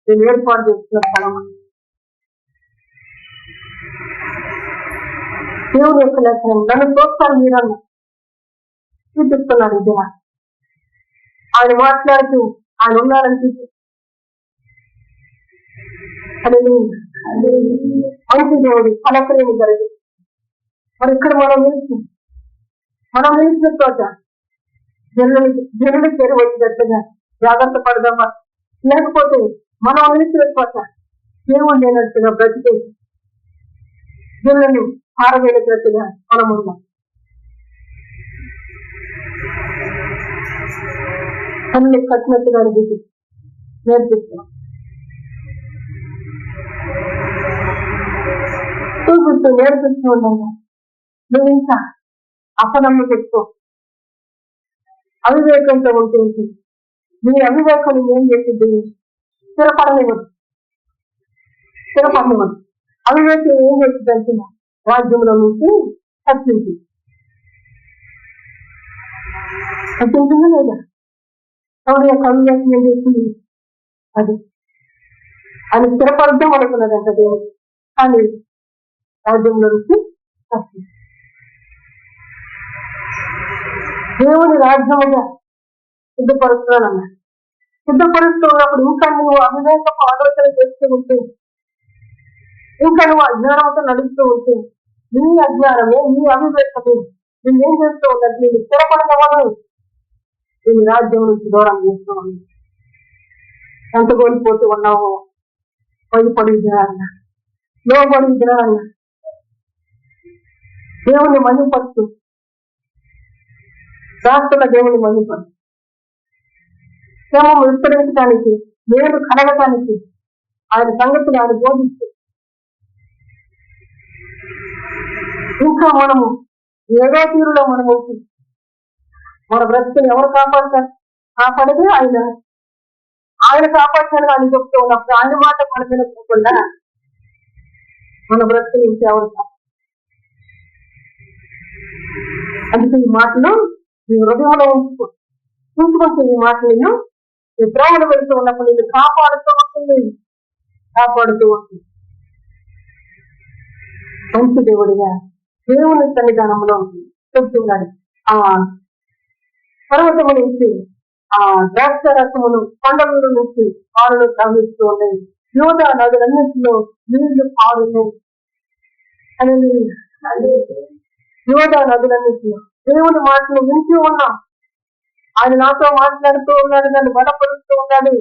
నేను ఏర్పాటు చేస్తున్న స్థలం. దేవుని యొక్క లక్షణం నన్ను చూస్తాను మీరన్నా చూపిస్తున్నాడు. జన ఆయన మాట్లాడుతూ ఆయన ఉన్నారని చూపి మంచి దేవుడు ఫలక్రియను జరిగింది. మరి ఇక్కడ మనం నిలిచిన చోట జనులు పేరు వచ్చినట్టుగా జాగ్రత్త పడదామా, లేకపోతే మనం నిలిచిన చోట దేవుడు లేనట్టుగా బ్రతికే జనులను పారవేయనట్టుగా మనం ఉన్నాం. అన్ని కట్టినట్టుగా నేర్పిస్తున్నాం. చూపిస్తూ నేర్పిస్తూ ఉండగా నువ్వు ఇంకా అపనమ్మ చెప్తూ అవివేకంతో ఉంటుంది. నీ అవివేకం ఏం చేసింది? స్థిరపడనివ్వదు. అవివేకం ఏం చేసిందంటే రాజ్యంలో నుంచి తప్పించిందా లేదా? ఎవరి యొక్క అవివేకం ఏం చేస్తుంది? అది ఆయన స్థిరపడద్దాం అనుకున్నదంట దేవుడు, కానీ రాజ్యంలో నుంచి తప్పింది. దేవుని రాజ్యముగా సిద్ధపరుస్తున్నానన్నా. సిద్ధపరుస్తూ ఉన్నప్పుడు ఇంకా నువ్వు అవివేకపు ఆలోచన చేస్తూ ఉంటే, ఇంకా నువ్వు అజ్ఞానంతో నడుస్తూ ఉంటే, నీ అజ్ఞానమే నీ అవివేకమే నేనేం చేస్తూ ఉన్నది? నేను స్థిరపడతాను, నేను రాజ్యం నుంచి దూరం చేస్తూ ఉన్నాను. ఎంత కోల్పోతూ ఉన్నావో భయపడి జనాలన్నా, లోబడి జనాలన్నా దేవుని మహిమపరుస్తూ దాస్తున్న దేవుని మహిమపరుస్తూ క్షేమం విస్తరించడానికి, మేలు కలగటానికి ఆయన సంగతులు ఆయన బోధిస్తూ ఇంకా మనము ఏదో తీరులో మనము మన బ్రతుకుని ఎవరు కాపాడతారు? కాపాడదే ఆయన కాపాడుతాను అని చెప్తూ ఉన్నప్పుడు ఆయన మాట మన వినకుండా మన బ్రతుకుని ఇంకెవరు కాపాడు? అందుకే ఈ మాటలు నీ హృదయంలో ఉంచుకుంటే ఈ మాటలను నీ ప్రేమను వెళుతూ ఉన్నప్పుడు నేను కాపాడుతూ ఉంటుంది. మంచి దేవుడిగా దేవుని సన్నిధానంలో చెప్తున్నాడు. ఆ పర్వతము నుంచి ఆ ద్రాక్ష రసమును కొండల నుంచి పాలను ప్రవహిస్తూ ఉన్నాయి. యోధా నదులన్నింటిలో నీళ్లు పారును అని యోధా నదులన్నింటిలో దేవుని మాటలు వింటూ ఉన్నాం. ఆయన నాతో మాట్లాడుతూ ఉన్నాడు, నన్ను బలపరుస్తూ ఉన్నాడు.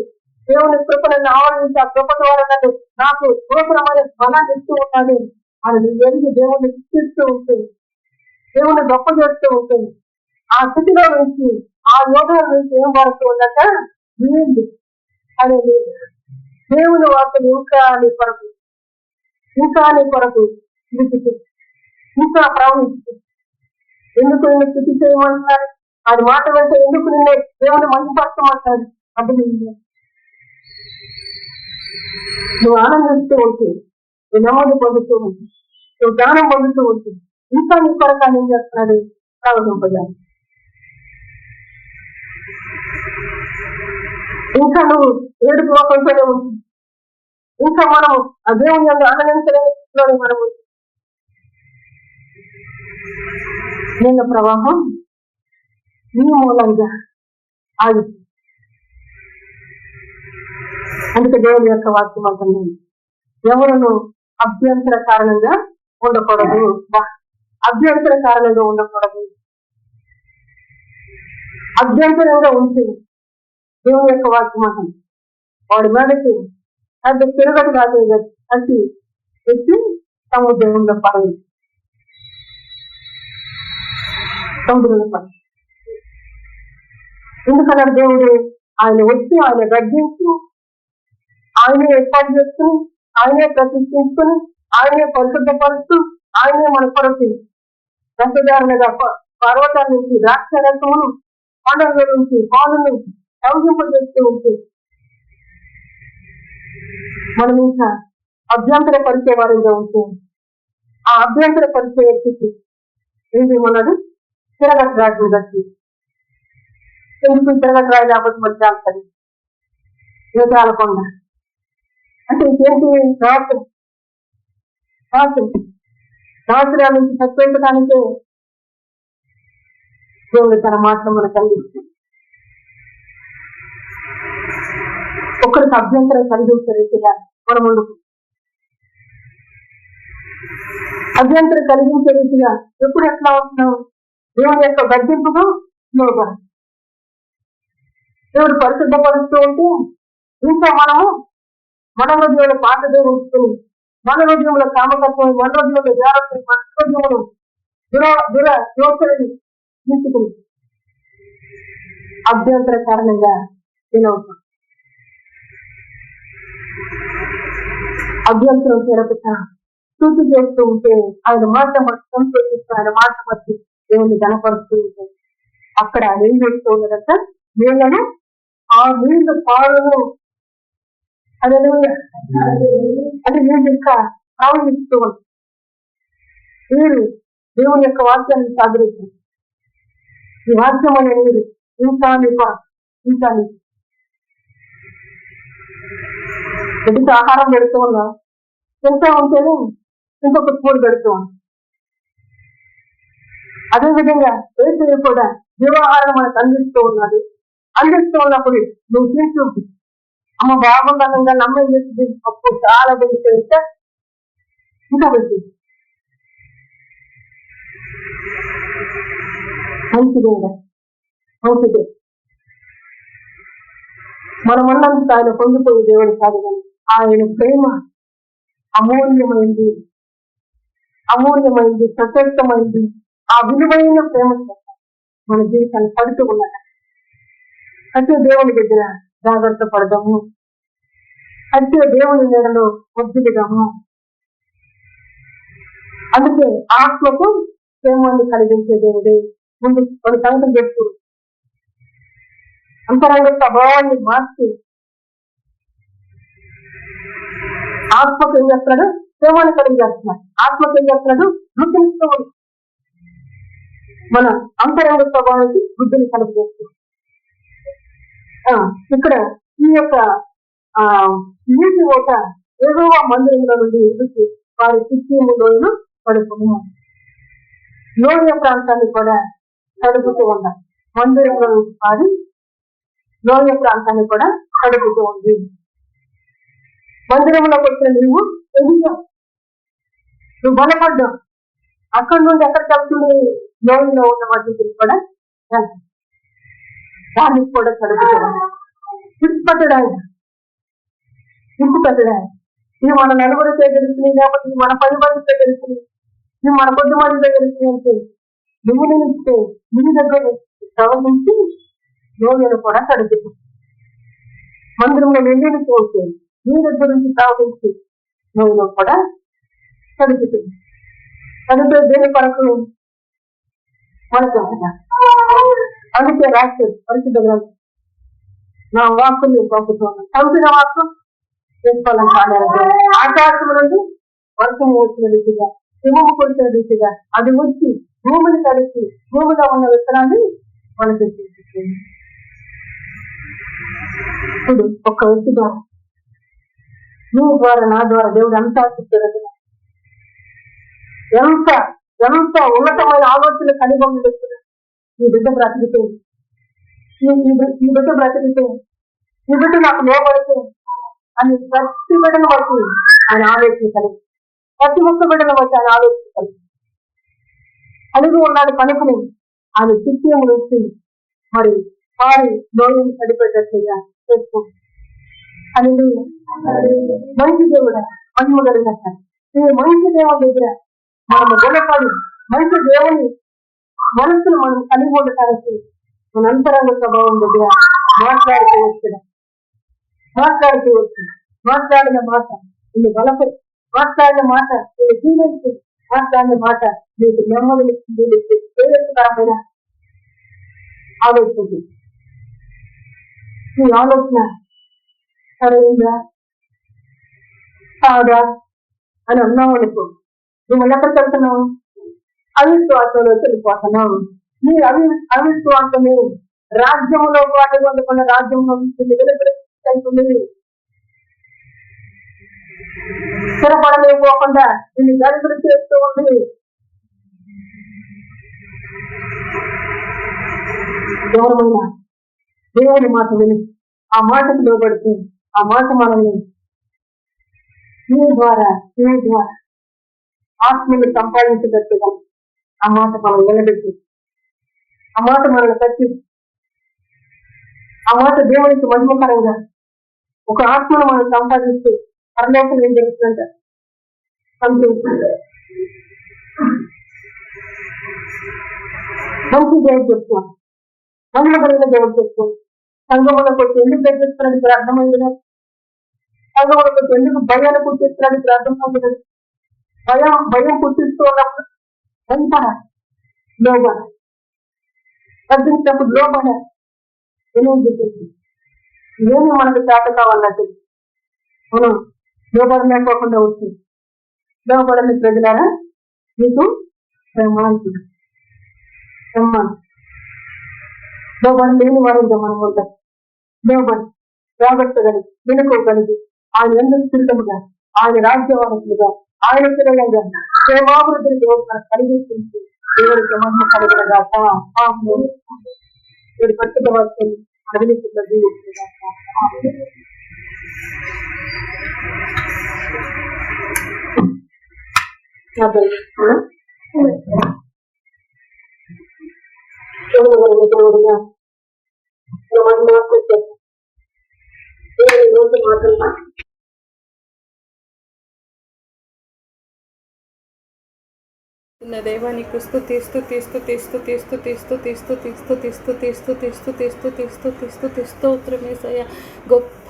దేవుని కృపను ఆవరించి ఆ కృప ద్వారా నన్ను నాకు గోపురమైన బలాన్ని ఇస్తూ ఉన్నాడు. ఆయన ఎరిగి దేవుణ్ణి శిక్షిస్తూ ఉంటుంది, దేవుని గొప్ప చేస్తూ ఉంటుంది. ఆ స్థితిలో నుంచి ఆ యోధుల నుంచి ఏం పడుతూ ఉన్నట నీళ్ళు అనేది దేవుని వార్తలు ఇంకా నీ కొరకు ఇంకా ప్రవహించు. ఎందుకు నిన్ను స్థితి చేయమంటున్నారు? ఆయన మాట వెంట ఎందుకు నిన్నే దేవుని మంచిపరచమంటాడు? అంటే నువ్వు ఆనందిస్తూ ఉంటుంది, నువ్వు నెమ్మది పొందుతూ ఉంటుంది, నువ్వు జ్ఞానం పొందుతూ ఉంటుంది. ఇంకా నీ కొరకు ఆయన ఏం చేస్తున్నాడు? ప్రవహింపజాలి. ఇంకా నువ్వు ఏడుపు లోకంతోనే ఉంటుంది. ఇంకా మనము ఆ దేవుని ఆనందించలేని మనము నీళ్ళ ప్రవాహం నీ మూలంగా ఆగి. అందుకే దేవుని యొక్క వాక్యం అంటుంది, ఎవరును అభ్యంతర కారణంగా ఉండకూడదు. అభ్యంతరంగా ఉంటుంది దేవుని యొక్క వాక్యం అంటుంది. వాడి మేడకి అది తిరగదు కాదు అతి ఎత్తి సముద్రంలో పడదు. ఎందుకన్నాడు దేవుడు? ఆయన వచ్చి ఆయన గర్జించి ఆయనే ఏర్పాటు చేసుకుని ఆయనే ప్రతిష్ఠించుకుని ఆయనే పరిశుద్ధపరుస్తూ ఆయనే మన కొరకు రసదారులుగా పర్వతాల నుంచి ద్రాక్షరసమును కొండల నుంచి పాలను సంజింపజేస్తూ ఉంటే మనం ఇంకా అభ్యంతర పరిచే వారిగా ఉంటే ఆ అభ్యంతర పరిచే వ్యక్తికి ఏం చేయమన్నాడు? తిరగట్టు రాజు గట్టి. ఎందుకు తిరగట్టు రాజు లేకపోతే మరి చాలుతుంది చాలకుండా అంటే ఇంకేంటి? సంవత్సరాల నుంచి తప్పించడానికే దేవుడు తన మాటలు మనకు అందిస్తుంది. ఒకరికి అభ్యంతరం కలిగించే రీతిగా మనం ఉండదు. అభ్యంతరం కలిగించే రీతిగా ఎప్పుడు ఎట్లా ఉంటున్నాం? దేవుని యొక్క గడ్డింపుగా లోగా దేవుడు పరిశుద్ధపరుస్తూ ఉంటే ఇంకా మనము మన హృదయంలో పాటదే ఉంచుకుని మన హృదయంలో కామకత్వం, మన హృదయంలో జాగ్రత్త, మన హృదయంలో దురయోచనని తీసుకుని అభ్యంతర కారణంగా తినవుతాం. అభ్యంతరం తెరపక స్థుతి చేస్తూ ఉంటే ఆయన మాట మట్టి సంతోషిస్తూ ఆయన మాట మట్టి దేవుని గణపరుస్తూ ఉంటే అక్కడ ఆయన ఏం చేస్తూ ఉన్నదంట? నీళ్లను ఆ నీళ్లు పాలను అదే అంటే నీళ్ళు ఇంకా ప్రవహిస్తూ ఉంటాయి. నీరు దేవుని యొక్క వాక్యాన్ని సాగరిస్తుంది. ఈ వాక్యం అనే నీరు ఇంకా ఎదుటి ఆహారం పెడుతూ ఉన్నా తింటూ ఉంటేనే ఇంకొక కూర పెడుతూ ఉన్నాం. అదేవిధంగా ఏసయ్య కూడా జీవాహారం మనకు అందిస్తూ ఉన్నప్పుడు నువ్వు తింటూ అమ్మ బాగుందనంగా నమ్మే చేసి అప్పుడు చాలా పెడితే ఇంకా పెట్టి మంచిదే. మనమన్నందుకు ఆయన పొందిపోయే దేవుడు కాదు, కానీ ఆయన ప్రేమ అమూల్యమైంది, ప్రశస్తమైంది. ఆ విలువైన ప్రేమ మన జీవితాన్ని పడుతూ ఉన్నాడు. అయితే దేవుని దగ్గర జాగ్రత్త పడదాము, అయితే దేవుని నీడలో వద్దులుగాము. అందుకే ఆత్మకు ప్రేమాన్ని కలిగించే దేవుడే ముందు కొన్ని సంగతులు చెప్తూ అంతరంగ స్వభావాన్ని మార్చి ఆత్మకు ఏం చేస్తున్నాడు? ప్రేమాన్ని కలిగేస్తున్నాడు. ఆత్మకు ఏం చేస్తున్నాడు? వృద్ధిస్తూ మన అంతరంగ స్వభావానికి వృద్ధిని కలిగేస్తున్నాడు. ఇక్కడ ఈ యొక్క నీటి ఓట ఏదో మందిరంలో నుండి ఎదుటి వారి చిత్తీము లోయను పడుకుని లోయ ప్రాంతాన్ని కూడా తడుపుతూ ఉన్నారు. మందిరంలో వారి లోయ ప్రాంతాన్ని కూడా తడుపుతూ ఉంది. మందిరంలోకి వచ్చిన నీవు ఎదిగా నువ్వు బలపడ్డావు. అక్కడి నుండి ఎక్కడికి వెళ్తుంది? లోయలో ఉన్న వాటికి కూడా దానికి కూడా తడుపుతూ ఉన్నారు. తిప్పట్టడానికి ఇవి మన నలుగురితో తెలుస్తున్నాయి కాబట్టి మన 10 మందితో తెలుస్తున్నాయి, ఇవి మన కొద్ది మందితో తెలుస్తున్నాయి అంటే నిమిస్తే నిమి దగ్గర ప్రవహించి లోయను కూడా తడుపుతుంది. మందిరంలో వెళ్ళి పోతే నీ దగ్గర నుంచి ప్రవహించి లోయలో కూడా తడుపుతుంది. తడిపే దేని కొరకు మనకు అందుకే రాష్ట్రం పరిశుద్ధ గ్రంథం నా వాక్కుని పంపుతున్నాను. చంపిన వాక్కు చేసుకోవాలని పాడారు. ఆకాశం నుండి వర్షం వచ్చిన రీతిగా హిమము కొట్టిన రీతిగా అది వచ్చి భూమిని తడిచి భూమిలో ఉన్న విత్తనాన్ని మనకి చూపిస్తుంది. ఇప్పుడు ఒక్క వ్యక్తి ద్వారా నీ ద్వారా నా ద్వారా దేవుడు అంతా చూపుతున్నది. ఎంత ఎంత ఉన్నతమైన ఆలోచన కలిగి ఉంటుంది. ఈ బిడ్డ బ్రతికితే ఈ బిడ్డ బ్రతికితే ఈ బిడ్డ నాకు లోపడితే అని ప్రతి బిడ్డను బట్టి ఆయన ఆలోచన కలిగి ప్రతి ఒక్క బిడ్డను బట్టి ఆయన ఆలోచన కలిగి ఉన్నాడు కనుకని ఆయన చిత్యం నుంచి మరి వారి లోయని సరిపెట్టట్లుగా చేసుకోండి. అని మంచి దేవుడు మహిమ కలిగినట్ట ఈ మంచి దేవుని దగ్గర మనము గుణపడి మంచి దేవుని మనసును మనం కలిగి ఉండటానికి మన అంతరంగ స్వభావం దగ్గర మాట్లాడిన మాట నిన్ను బలపడి మాట్లాడిన మాట నిన్ను జీవించి మాట్లాడిన మాట నీకు నెమ్మదినిస్తుంది, ప్రేరకరమైన ఆలోచన. నీ ఆలోచన సరైందా కాదా అని అన్నావు అనుకో, నువ్వు ఎక్కడికి వెళ్తున్నావు? అవిశ్వాసంలో వెళ్ళిపోతున్నావు. నీ అవిశ్వాసమే రాజ్యంలో పాటు అందుకున్న రాజ్యంలో వెలుగుతుంది. స్థిరపడలేకపోకుండా నిన్ను గడుపులు చేస్తూ ఉంది. ఎవరైనా దేవుని మాట విని ఆ మాటకు లోబడుతూ ఆ మాట మనల్ని నీ ద్వారా ఆత్మని సంపాదించగట్టుగా ఆ మాట మనం నిలబెట్టి ఆ మాట మనల్ని కట్టి ఆ మాట దేవునికి మహిమకరంగా ఒక ఆత్మను మనం సంపాదిస్తే పరలోకం ఏం జరుగుతుందంట మంచి దేవుడు చెప్తున్నాం, మహిమ కలిగిన దేవుడు చెప్తున్నాం. సంఘములకు వచ్చి ఎందుకు తగ్గిస్తున్నాడు ఇక్కడ అర్థమైంది. సంఘములకు వచ్చి ఎందుకు భయాన్ని పుట్టిస్తున్నాడు ఇక్కడ అర్థమవుతుంది. భయం పుట్టిస్తూ ఉన్నప్పుడు భయపడాలి, లోబడాలి. తగ్గించినప్పుడు లోబడాలి. ఏమి మనకు చేత కావాలన్నట్టు మనం లోబడలేకపోకుండా వచ్చింది. లోబడని ప్రజలారా మీకు బ్రహ్మాంతుడు లోబడి లేని వారిందా మనం ఉంటాం. లోబడి జాగ్రత్తగలిగి వెనుకోగలిగి ఆయన ఎందుకు స్థిరముగా ఆయన రాజ్యవారసులుగా ఆయన పిల్లలుగా ప్రేమాభివృద్ధిని దేవుడు మనకు కలిగిస్తుంది. దేవుడికి మహిమ కలిగినగా వీడి పరిశుద్ధ వాక్యాన్ని అభినందిస్తున్నది. దేవానికి స్తోత్రమేసయ్య. గొప్ప